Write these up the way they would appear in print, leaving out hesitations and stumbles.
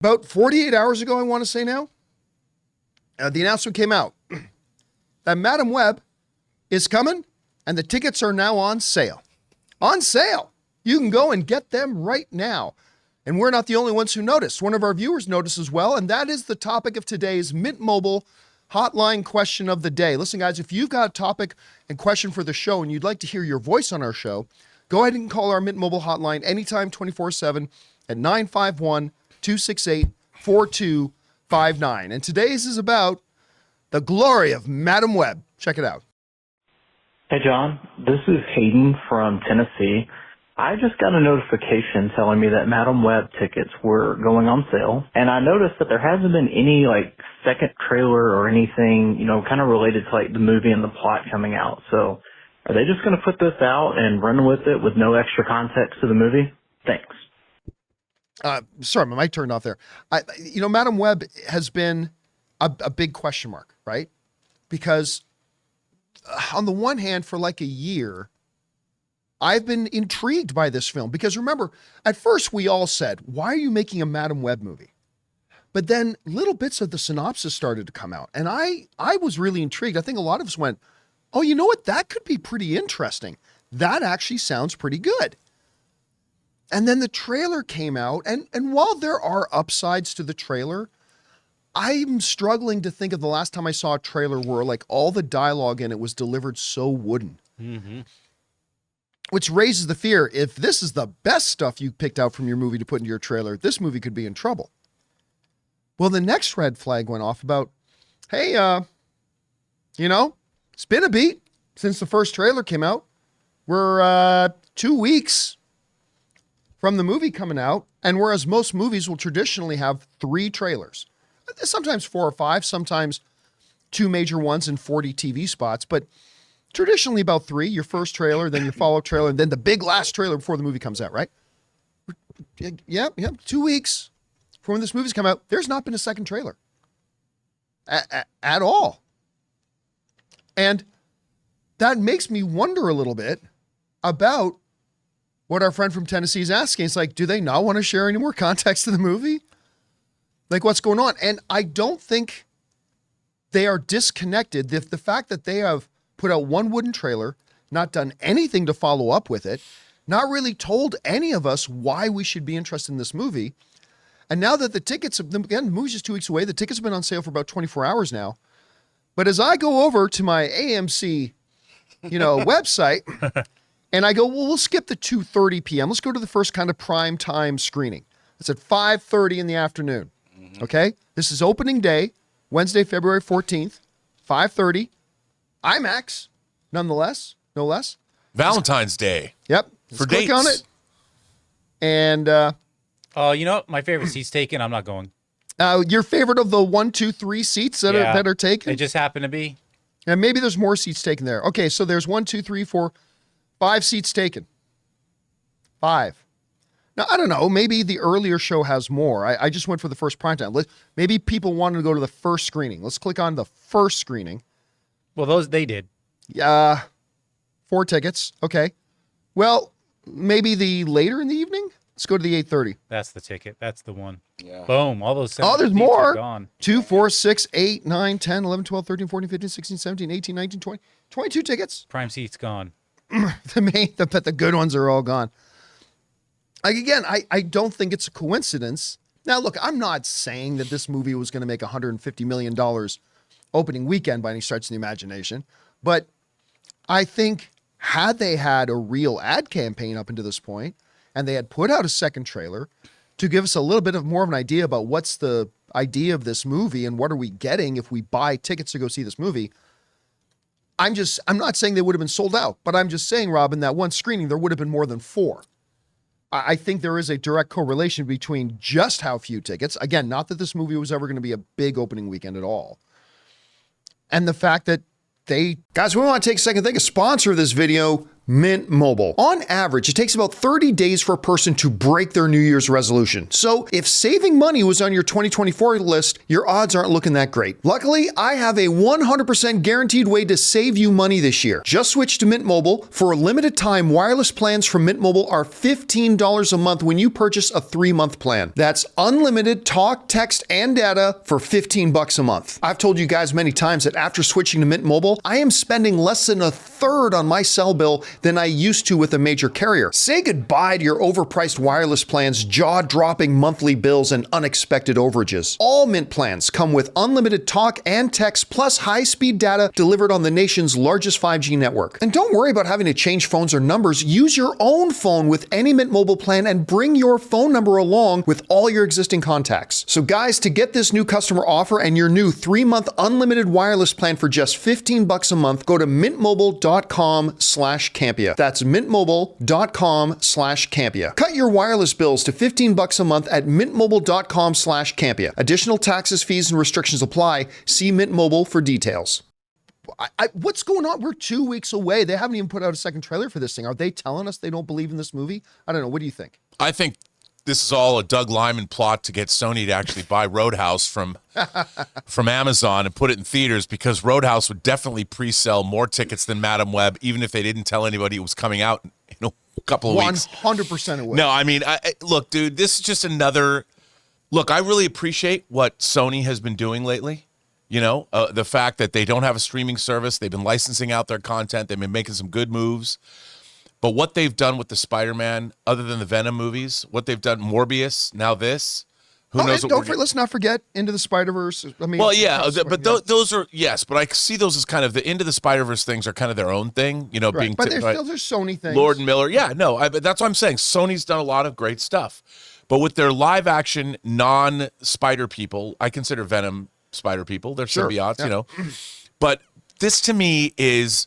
About 48 hours ago, I want to say now, the announcement came out that Madam Web is coming and the tickets are now on sale. On sale. You can go and get them right now. And we're not the only ones who noticed. One of our viewers noticed as well, and that is the topic of today's Mint Mobile hotline question of the day. Listen, guys, if you've got a topic and question for the show and you'd like to hear your voice on our show, go ahead and call our Mint Mobile hotline anytime 24/7 at 951-268-4259. And today's is about the glory of Madam Web. Check it out. Hey, John. This is Hayden from Tennessee. I just got a notification telling me that Madam Web tickets were going on sale, and I noticed that there hasn't been any, second trailer or anything, kind of related to, the movie and the plot coming out. So are they just going to put this out and run with it with no extra context to the movie? Thanks. Sorry, my mic turned off there. Madam Web has been a big question mark, right? Because on the one hand, for a year, I've been intrigued by this film because remember, at first we all said, why are you making a Madam Web movie? But then little bits of the synopsis started to come out. And I was really intrigued. I think a lot of us went, oh, you know what? That could be pretty interesting. That actually sounds pretty good. And then the trailer came out. And while there are upsides to the trailer, I'm struggling to think of the last time I saw a trailer where all the dialogue in it was delivered so wooden. Mm-hmm. Which raises the fear, if this is the best stuff you picked out from your movie to put into your trailer, this movie could be in trouble. Well, the next red flag went off about, hey, it's been a beat since the first trailer came out. We're 2 weeks from the movie coming out, and whereas most movies will traditionally have 3 trailers, sometimes 4 or 5, sometimes 2 major ones and 40 TV spots, but traditionally about 3, your first trailer, then your follow-up trailer, and then the big last trailer before the movie comes out, right? Yeah, 2 weeks from when this movie's come out, there's not been a second trailer at all. And that makes me wonder a little bit about what our friend from Tennessee is asking. It's do they not want to share any more context to the movie? What's going on? And I don't think they are disconnected. The fact that they have put out one wooden trailer, not done anything to follow up with it, not really told any of us why we should be interested in this movie. And now that the tickets, again, the movie's just 2 weeks away, the tickets have been on sale for about 24 hours now. But as I go over to my AMC, website, and I go, well, we'll skip the 2:30 p.m. Let's go to the first kind of prime time screening. It's at 5:30 in the afternoon. Mm-hmm. Okay? This is opening day, Wednesday, February 14th, 5:30. IMAX, nonetheless, no less. Valentine's Day. Yep. For click dates. on it. And my favorite seat's taken. I'm not going. Your favorite of the 1, 2, 3 seats that are taken? It just happened to be. And maybe there's more seats taken there. Okay, so there's 1, 2, 3, 4, 5 seats taken. 5. Now, I don't know. Maybe the earlier show has more. I just went for the first prime time. Maybe people wanted to go to the first screening. Let's click on the first screening. Well, they did. 4 tickets. Okay. Well, maybe the later in the evening? Let's go to the 8:30. That's the ticket. That's the one. Yeah. Boom. All those there's more. are gone. 2, 4, 6, 8, 9, 10, 11, 12, 13, 14, 15, 16, 17, 18, 19, 20. 22 tickets. Prime seat's gone. The good ones are all gone. Again, I don't think it's a coincidence. Now, look, I'm not saying that this movie was going to make $150 million opening weekend by any stretch of the imagination, but I think had they had a real ad campaign up until this point, and they had put out a second trailer to give us a little bit of more of an idea about what's the idea of this movie and what are we getting if we buy tickets to go see this movie, I'm not saying they would have been sold out, but I'm just saying, Robin, that one screening, there would have been more than 4. I think there is a direct correlation between just how few tickets, again, not that this movie was ever going to be a big opening weekend at all, and the fact that guys, we want to take a second to thank a sponsor of this video, Mint Mobile. On average, it takes about 30 days for a person to break their New Year's resolution. So if saving money was on your 2024 list, your odds aren't looking that great. Luckily, I have a 100% guaranteed way to save you money this year. Just switch to Mint Mobile. For a limited time, wireless plans from Mint Mobile are $15 a month when you purchase a 3-month plan. That's unlimited talk, text, and data for $15 a month. I've told you guys many times that after switching to Mint Mobile, I am spending less than a third on my cell bill than I used to with a major carrier. Say goodbye to your overpriced wireless plans, jaw-dropping monthly bills, and unexpected overages. All Mint plans come with unlimited talk and text plus high-speed data delivered on the nation's largest 5G network. And don't worry about having to change phones or numbers. Use your own phone with any Mint Mobile plan and bring your phone number along with all your existing contacts. So guys, to get this new customer offer and your new 3-month unlimited wireless plan for just $15 a month, go to mintmobile.com/Campea. That's mintmobile.com/Campea. Cut your wireless bills to $15 a month at mintmobile.com/Campea. Additional taxes, fees, and restrictions apply. See Mint Mobile for details. What's going on? We're 2 weeks away. They haven't even put out a second trailer for this thing. Are they telling us they don't believe in this movie? I don't know. What do you think? I think this is all a Doug Liman plot to get Sony to actually buy Roadhouse from Amazon and put it in theaters, because Roadhouse would definitely pre-sell more tickets than Madam Web, even if they didn't tell anybody it was coming out in a couple of weeks. 100% away. No, I mean, look, dude, this is just another. Look, I really appreciate what Sony has been doing lately. You know, the fact that they don't have a streaming service, they've been licensing out their content, they've been making some good moves. But what they've done with the Spider-Man, other than the Venom movies, what they've done, Morbius, now this, who knows what let's not forget Into the Spider-Verse. I mean, well, yeah, those are, yes, but I see those as kind of the Into the Spider-Verse things are kind of their own thing, you know, right. But there's Sony things. Lord and Miller, yeah, no, but that's what I'm saying. Sony's done a lot of great stuff. But with their live-action non-Spider people, I consider Venom Spider people. They're symbiotes, you know. But this to me is,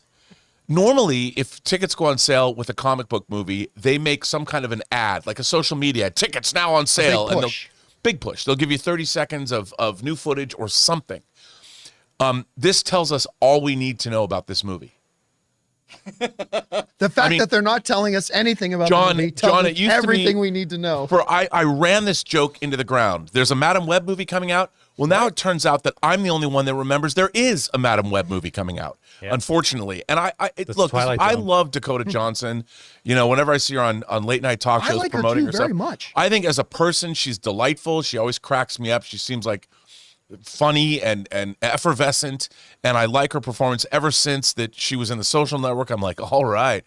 normally if tickets go on sale with a comic book movie, they make some kind of an ad, like a social media ad, tickets now on sale. Big push. Big push. They'll give you 30 seconds of new footage or something. This tells us all we need to know about this movie. The fact that they're not telling us anything about the movie tells us everything we need to know. I ran this joke into the ground. There's a Madam Web movie coming out. Well, now it turns out that I'm the only one that remembers there is a Madam Web movie coming out, unfortunately. And I love Dakota Johnson. You know, whenever I see her on late night talk shows promoting herself, very much. I think as a person, she's delightful. She always cracks me up. She seems like funny and effervescent, and I like her performance ever since that she was in The Social Network. I'm like, all right.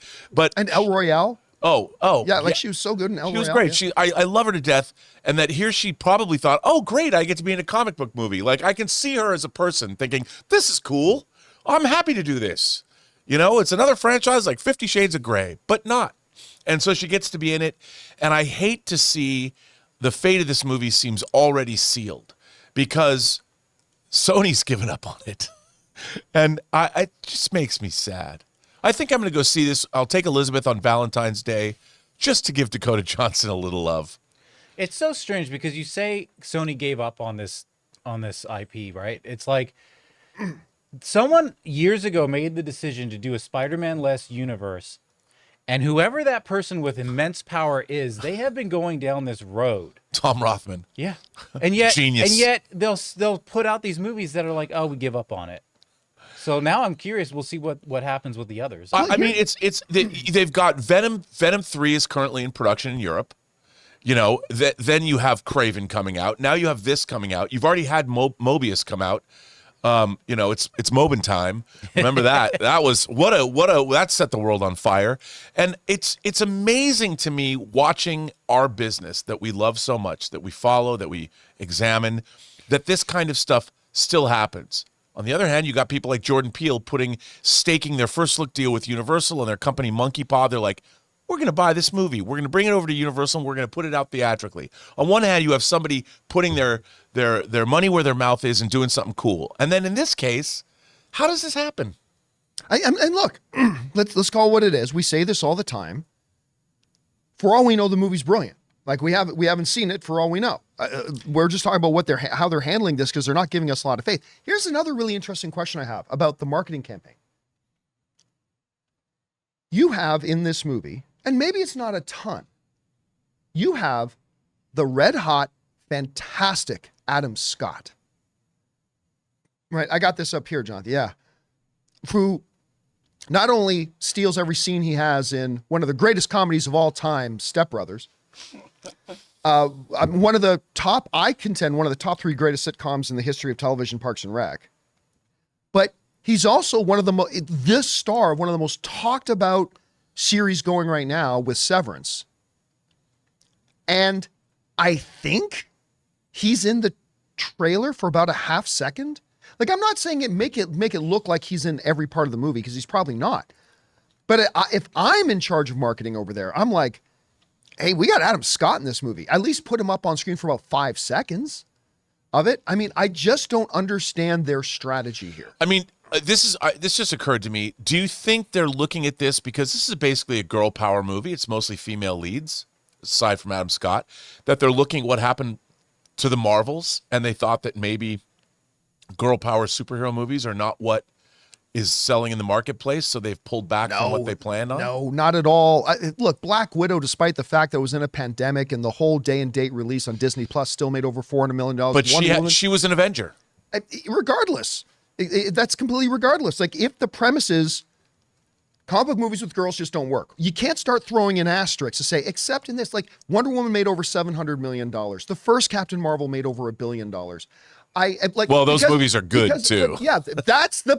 And El Royale. Yeah, she was so good in El Royale. She was great. Yeah. I love her to death. And that here she probably thought, oh, great, I get to be in a comic book movie. Like, I can see her as a person thinking, this is cool. I'm happy to do this. You know, it's another franchise like 50 Shades of Grey, but not. And so she gets to be in it. And I hate to see the fate of this movie seems already sealed because Sony's given up on it. And it just makes me sad. I think I'm going to go see this. I'll take Elizabeth on Valentine's Day just to give Dakota Johnson a little love. It's so strange because you say Sony gave up on this IP, right? It's like someone years ago made the decision to do a Spider-Man-less universe, and whoever that person with immense power is, they have been going down this road. Tom Rothman. Yeah. And yet Genius. And yet they'll put out these movies that are like, "Oh, we give up on it." So now I'm curious. We'll see what happens with the others. I mean, they've got Venom 3 is currently in production in Europe. You know, then you have Craven coming out. Now you have this coming out. You've already had Mobius come out. You know, it's Mobin time. Remember that? That was that set the world on fire. And it's amazing to me watching our business that we love so much, that we follow, that we examine, that this kind of stuff still happens. On the other hand, you got people like Jordan Peele staking their first look deal with Universal and their company Monkey Paw. They're like, we're going to buy this movie. We're going to bring it over to Universal, and we're going to put it out theatrically. On one hand, you have somebody putting their money where their mouth is and doing something cool. And then in this case, how does this happen? And look, let's call it what it is. We say this all the time. For all we know, the movie's brilliant. Like we haven't seen it. For all we know, we're just talking about how they're handling this because they're not giving us a lot of faith. Here's another really interesting question I have about the marketing campaign. you have in this movie, and maybe it's not a ton, you have the red hot, fantastic Adam Scott. Right, I got this up here, Jonathan. Yeah. Who not only steals every scene he has in one of the greatest comedies of all time, Step Brothers, one of the top, I contend, one of the top 3 greatest sitcoms in the history of television, Parks and Rec. But he's also one of the this star of one of the most talked about series going right now with Severance. And I think he's in the trailer for about a half second. Like, I'm not saying make it look like he's in every part of the movie, because he's probably not. But if I'm in charge of marketing over there, I'm like, hey, we got Adam Scott in this movie. At least put him up on screen for about 5 seconds of it. I mean, I just don't understand their strategy here. I mean, this just occurred to me. Do you think they're looking at this because this is basically a girl power movie? It's mostly female leads, aside from Adam Scott, that they're looking at what happened to the Marvels, and they thought that maybe girl power superhero movies are not what is selling in the marketplace, so they've pulled back from what they planned on? No, not at all. Look, Black Widow, despite the fact that it was in a pandemic and the whole day and date release on Disney Plus, still made over $400 million. But she was an Avenger. Regardless, that's completely regardless. Like, if the premise is comic book movies with girls just don't work, you can't start throwing in asterisks to say, except in this, like Wonder Woman made over $700 million. The first Captain Marvel made over $1 billion. Those movies are good too. Yeah, that's the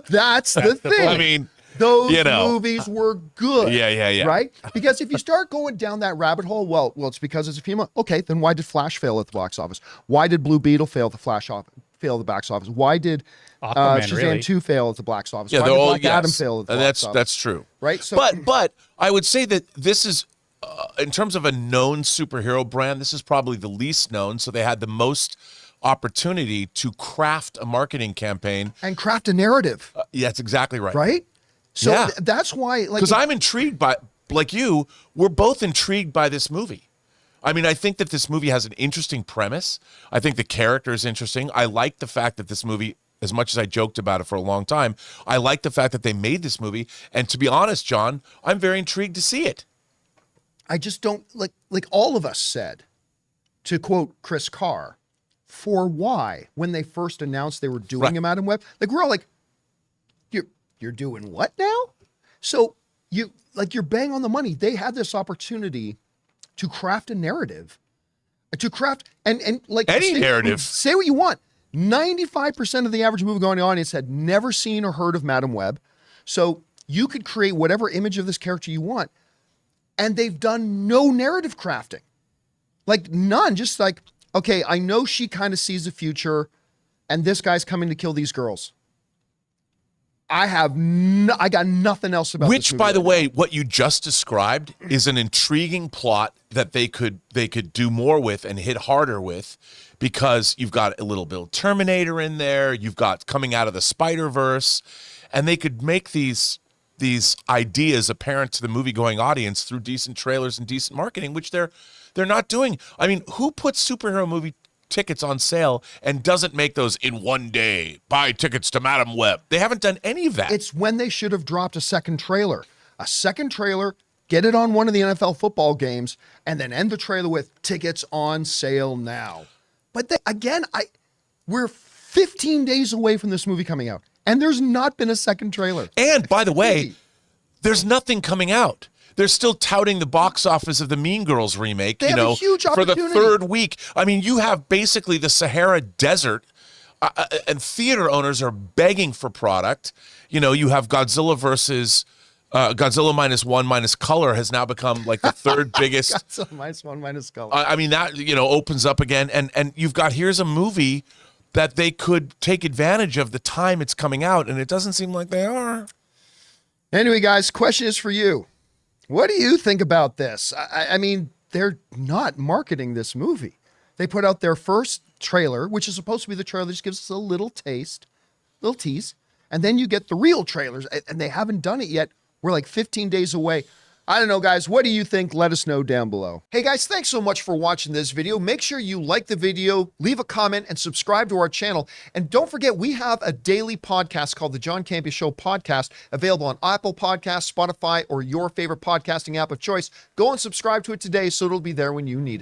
thing. I mean, those movies were good. Yeah. Right? Because if you start going down that rabbit hole, well, it's because it's a female. Okay, then why did Flash fail at the box office? Why did Blue Beetle fail at the box office? Why did Shazam 2 fail at the box office? Yeah, why did Black Adam fail at the box office? That's true. Right? So, but I would say that this is, in terms of a known superhero brand, this is probably the least known, so they had the most opportunity to craft a marketing campaign and craft a narrative. Yeah, that's exactly right. Right? So yeah. That's why, like, because I'm intrigued by, like you, we're both intrigued by this movie. I mean, I think that this movie has an interesting premise. I think the character is interesting. I like the fact that this movie, as much as I joked about it for a long time, I like the fact that they made this movie. And to be honest, John, I'm very intrigued to see it. I just don't, like all of us said, to quote Chris Carr, for why, when they first announced they were doing a Madam Web, like, we're all like, you're doing what now? So you're bang on the money. They had this opportunity to craft a narrative, to craft and like any narrative. Say what you want. 95% of the average movie-going audience had never seen or heard of Madam Web. So you could create whatever image of this character you want. And they've done no narrative crafting. Like, none. Just like, okay, I know she kind of sees the future and this guy's coming to kill these girls. I got nothing else about this movie. Which, by the way, what you just described is an intriguing plot that they could do more with and hit harder with, because you've got a little bit of Terminator in there, you've got coming out of the Spider-Verse, and they could make these ideas apparent to the movie-going audience through decent trailers and decent marketing, which they're not doing. I mean, who puts superhero movie tickets on sale and doesn't make those in one day? Buy tickets to Madam Web. They haven't done any of that. It's when they should have dropped a second trailer. Get it on one of the NFL football games, and then end the trailer with tickets on sale now. But we're 15 days away from this movie coming out, and there's not been a second trailer. And by the way, there's nothing coming out. They're still touting the box office of the Mean Girls remake, They have a huge for the opportunity. third week. I mean, you have basically the Sahara Desert, and theater owners are begging for product. You have Godzilla versus Godzilla -1 color has now become like the third biggest. Godzilla -1 color. I mean, that opens up again, and you've got, here's a movie that they could take advantage of the time it's coming out, and it doesn't seem like they are. Anyway, guys, question is for you. What do you think about this? I mean, they're not marketing this movie. They put out their first trailer, which is supposed to be the trailer that just gives us a little tease, and then you get the real trailers, and they haven't done it yet. We're like 15 days away. I don't know, guys. What do you think? Let us know down below. Hey, guys, thanks so much for watching this video. Make sure you like the video, leave a comment, and subscribe to our channel. And don't forget, we have a daily podcast called the John Campea Show podcast, available on Apple Podcasts, Spotify, or your favorite podcasting app of choice. Go and subscribe to it today so it'll be there when you need it.